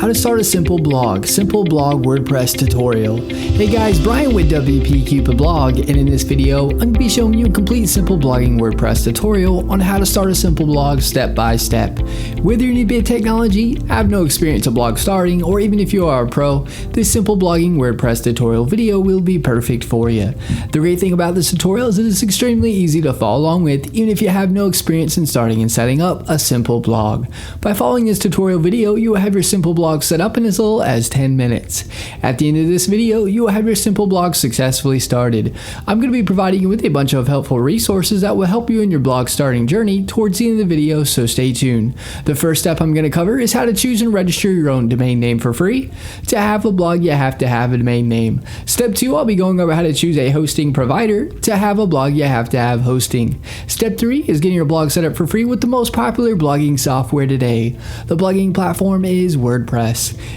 How to start a simple blog WordPress tutorial. Hey guys, Brian with WP Cupid Blog, and in this video, I'm going to be showing you a complete simple blogging WordPress tutorial on how to start a simple blog step by step. Whether you're new to technology, have no experience of blog starting, or even if you are a pro, this simple blogging WordPress tutorial video will be perfect for you. The great thing about this tutorial is that it's extremely easy to follow along with, even if you have no experience in starting and setting up a simple blog. By following this tutorial video, you will have your simple blog set up in as little as 10 minutes. At the end of this video, you will have your simple blog successfully started. I'm going to be providing you with a bunch of helpful resources that will help you in your blog starting journey towards the end of the video, so stay tuned. The first step I'm going to cover is how to choose and register your own domain name for free. To have a blog, you have to have a domain name. Step 2, I'll be going over how to choose a hosting provider. To have a blog, you have to have hosting. Step 3 is getting your blog set up for free with the most popular blogging software today. The blogging platform is WordPress.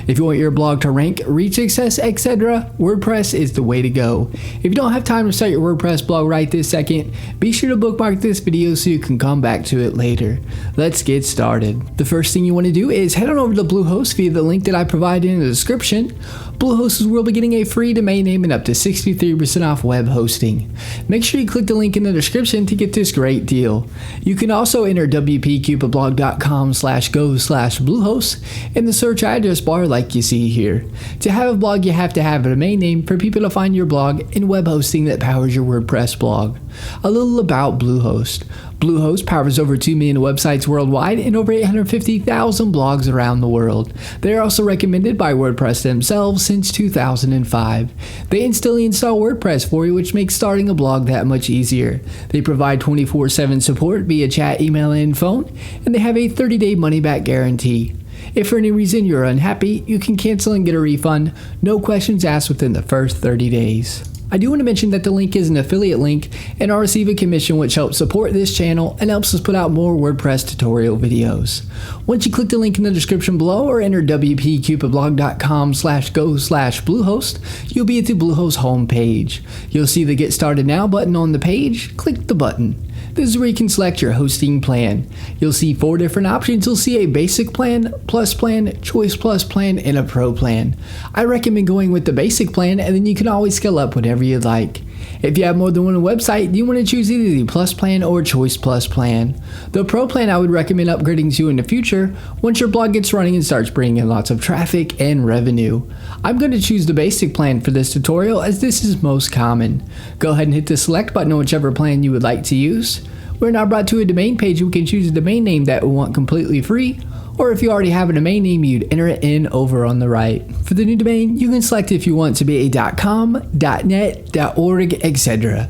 If you want your blog to rank, reach success, etc., WordPress is the way to go. If you don't have time to start your WordPress blog right this second, be sure to bookmark this video so you can come back to it later. Let's get started. The first thing you want to do is head on over to Bluehost via the link that I provided in the description. Bluehost is where we'll be getting a free domain name and up to 63% off web hosting. Make sure you click the link in the description to get this great deal. You can also enter wpcupidblog.com/go/Bluehost in the search address bar like you see here. To have a blog, you have to have a domain name for people to find your blog and web hosting that powers your WordPress blog. A little about Bluehost. Bluehost powers over 2 million websites worldwide and over 850,000 blogs around the world. They are also recommended by WordPress themselves since 2005. They instantly install WordPress for you, which makes starting a blog that much easier. They provide 24/7 support via chat, email, and phone, and they have a 30-day money-back guarantee. If for any reason you're unhappy, you can cancel and get a refund. No questions asked within the first 30 days. I do want to mention that the link is an affiliate link, and I'll receive a commission which helps support this channel and helps us put out more WordPress tutorial videos. Once you click the link in the description below or enter wpcupidblog.com/go/Bluehost, you'll be at the Bluehost homepage. You'll see the Get Started Now button on the page. Click the button. This is where you can select your hosting plan. You'll see 4 different options. You'll see a basic plan, plus plan, choice plus plan, and a pro plan. I recommend going with the basic plan, and then you can always scale up whatever you'd like. If you have more than one website, you want to choose either the plus plan or choice plus plan. The pro plan I would recommend upgrading to in the future once your blog gets running and starts bringing in lots of traffic and revenue. I'm going to choose the basic plan for this tutorial as this is most common. Go ahead and hit the select button on whichever plan you would like to use. We're now brought to a domain page. We can choose a domain name that we want completely free, or if you already have a domain name, you'd enter it in over on the right. For the new domain, you can select if you want to be a .com, .net, .org, etc.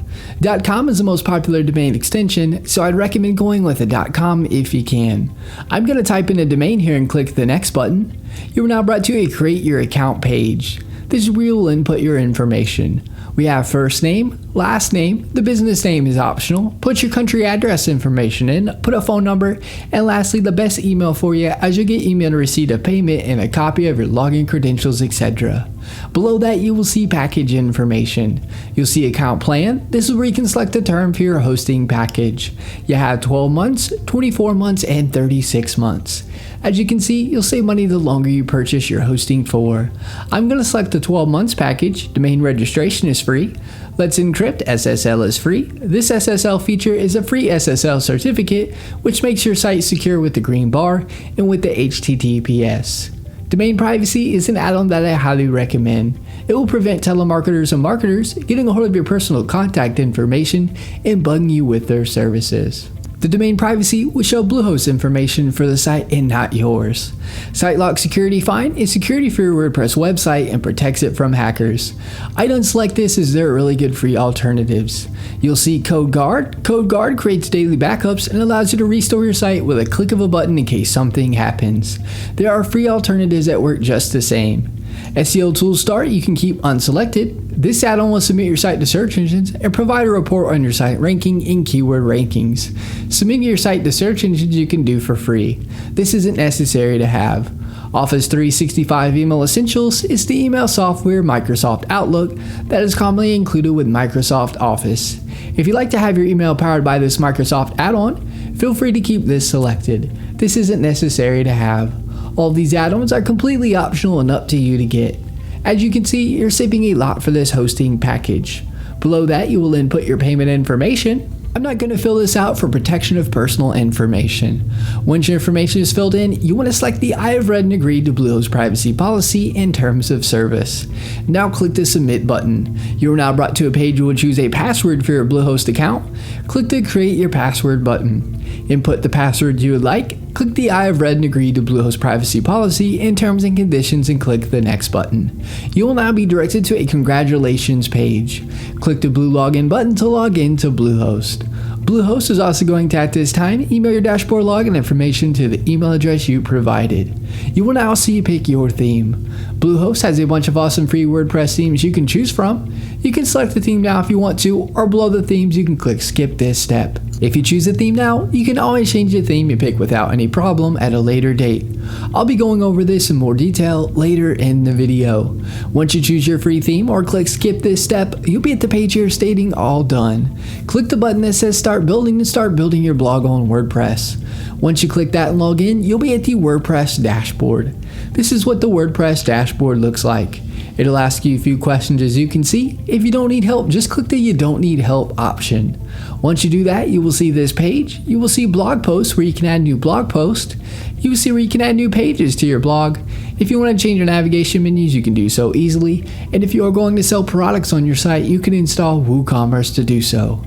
.com is the most popular domain extension, so I'd recommend going with a .com if you can. I'm going to type in a domain here and click the next button. You are now brought to a Create Your Account page. This is where you will input your information. We have first name, last name, the business name is optional, put your country address information in, put a phone number, and lastly the best email for you as you'll get emailed a receipt of payment and a copy of your login credentials, etc. Below that you will see package information. You'll see account plan. This is where you can select the term for your hosting package. You have 12 months, 24 months, and 36 months. As you can see, you'll save money the longer you purchase your hosting for. I'm going to select the 12 months package. Domain registration is free. Let's Encrypt SSL is free. This SSL feature is a free SSL certificate which makes your site secure with the green bar and with the HTTPS. Domain privacy is an add-on that I highly recommend. It will prevent telemarketers and marketers getting a hold of your personal contact information and bugging you with their services. The domain privacy will show Bluehost information for the site and not yours. SiteLock Security Find is security for your WordPress website and protects it from hackers. I don't select this as there are really good free alternatives. You'll see CodeGuard. CodeGuard creates daily backups and allows you to restore your site with a click of a button in case something happens. There are free alternatives that work just the same. SEO Tools Start you can keep unselected. This add-on will submit your site to search engines and provide a report on your site ranking and keyword rankings. Submitting your site to search engines you can do for free. This isn't necessary to have. Office 365 Email Essentials is the email software Microsoft Outlook that is commonly included with Microsoft Office. If you'd like to have your email powered by this Microsoft add-on, feel free to keep this selected. This isn't necessary to have. All these add-ons are completely optional and up to you to get. As you can see, you're saving a lot for this hosting package. Below that, you will input your payment information. I'm not going to fill this out for protection of personal information. Once your information is filled in, you want to select the I have read and agreed to Bluehost privacy policy and terms of service. Now click the submit button. You are now brought to a page you will choose a password for your Bluehost account. Click the create your password button. Input the password you would like. Click the I have read and agreed to Bluehost privacy policy and terms and conditions and click the next button. You will now be directed to a congratulations page. Click the blue login button to log into Bluehost. Bluehost is also going to, at this time, email your dashboard login information to the email address you provided. You will now see pick your theme. Bluehost has a bunch of awesome free WordPress themes you can choose from. You can select the theme now if you want to, or below the themes you can click skip this step. If you choose a theme now, you can always change the theme you pick without any problem at a later date. I'll be going over this in more detail later in the video. Once you choose your free theme or click skip this step, you'll be at the page here stating all done. Click the button that says start building to start building your blog on WordPress. Once you click that and log in, you'll be at the WordPress dashboard. This is what the WordPress dashboard looks like. It'll ask you a few questions as you can see. If you don't need help, just click the you don't need help option. Once you do that, you will see this page. You will see blog posts where you can add new blog posts. You will see where you can add new pages to your blog. If you want to change your navigation menus, you can do so easily. And if you are going to sell products on your site, you can install WooCommerce to do so.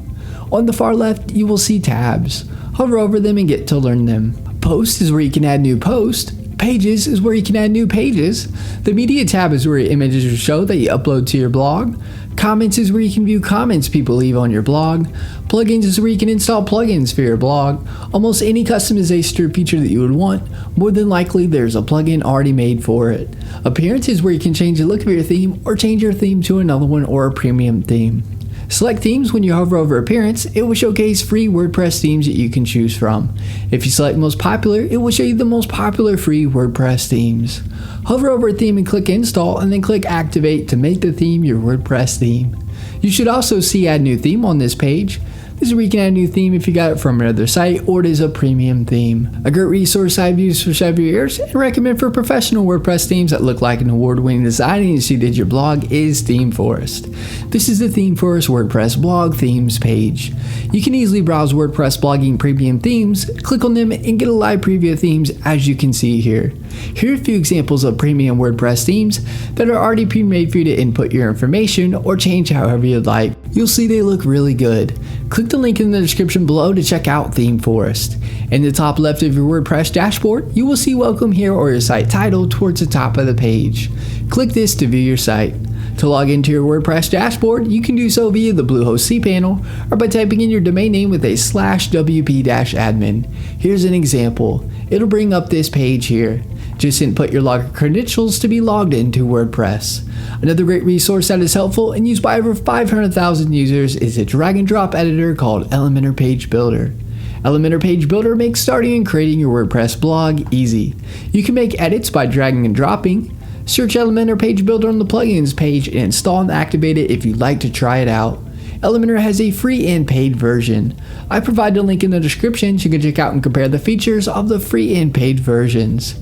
On the far left, you will see tabs. Hover over them and get to learn them. Posts is where you can add new posts. Pages is where you can add new pages. The media tab is where your images will show that you upload to your blog. Comments is where you can view comments people leave on your blog. Plugins is where you can install plugins for your blog. Almost any customization feature that you would want, more than likely there's a plugin already made for it. Appearance is where you can change the look of your theme or change your theme to another one or a premium theme. Select themes. When you hover over appearance, it will showcase free WordPress themes that you can choose from. If you select most popular, it will show you the most popular free WordPress themes. Hover over a theme and click install and then click activate to make the theme your WordPress theme. You should also see add new theme on this page. This is where you can add a new theme if you got it from another site or it is a premium theme. A great resource I've used for several years and recommend for professional WordPress themes that look like an award-winning design and you see that your blog is ThemeForest. This is the ThemeForest WordPress blog themes page. You can easily browse WordPress blogging premium themes, click on them and get a live preview of themes as you can see here. Here are a few examples of premium WordPress themes that are already pre-made for you to input your information or change however you'd like. You'll see they look really good. Click the link in the description below to check out ThemeForest. In the top left of your WordPress dashboard, you will see welcome here or your site title towards the top of the page. Click this to view your site. To log into your WordPress dashboard, you can do so via the Bluehost cPanel or by typing in your domain name with a /wp-admin. Here's an example. It'll bring up this page here. Just input your login credentials to be logged into WordPress. Another great resource that is helpful and used by over 500,000 users is a drag and drop editor called Elementor Page Builder. Elementor Page Builder makes starting and creating your WordPress blog easy. You can make edits by dragging and dropping. Search Elementor Page Builder on the plugins page and install and activate it if you'd like to try it out. Elementor has a free and paid version. I provide a link in the description so you can check out and compare the features of the free and paid versions.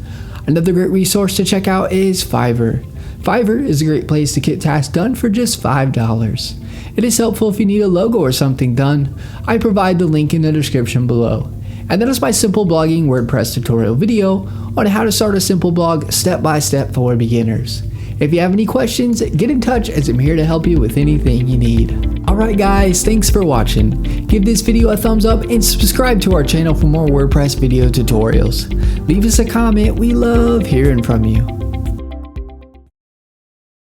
Another great resource to check out is Fiverr. Fiverr is a great place to get tasks done for just $5. It is helpful if you need a logo or something done. I provide the link in the description below. And that is my simple blogging WordPress tutorial video on how to start a simple blog step by step for beginners. If you have any questions, get in touch as I'm here to help you with anything you need. Alright guys, thanks for watching. Give this video a thumbs up and subscribe to our channel for more WordPress video tutorials. Leave us a comment, we love hearing from you.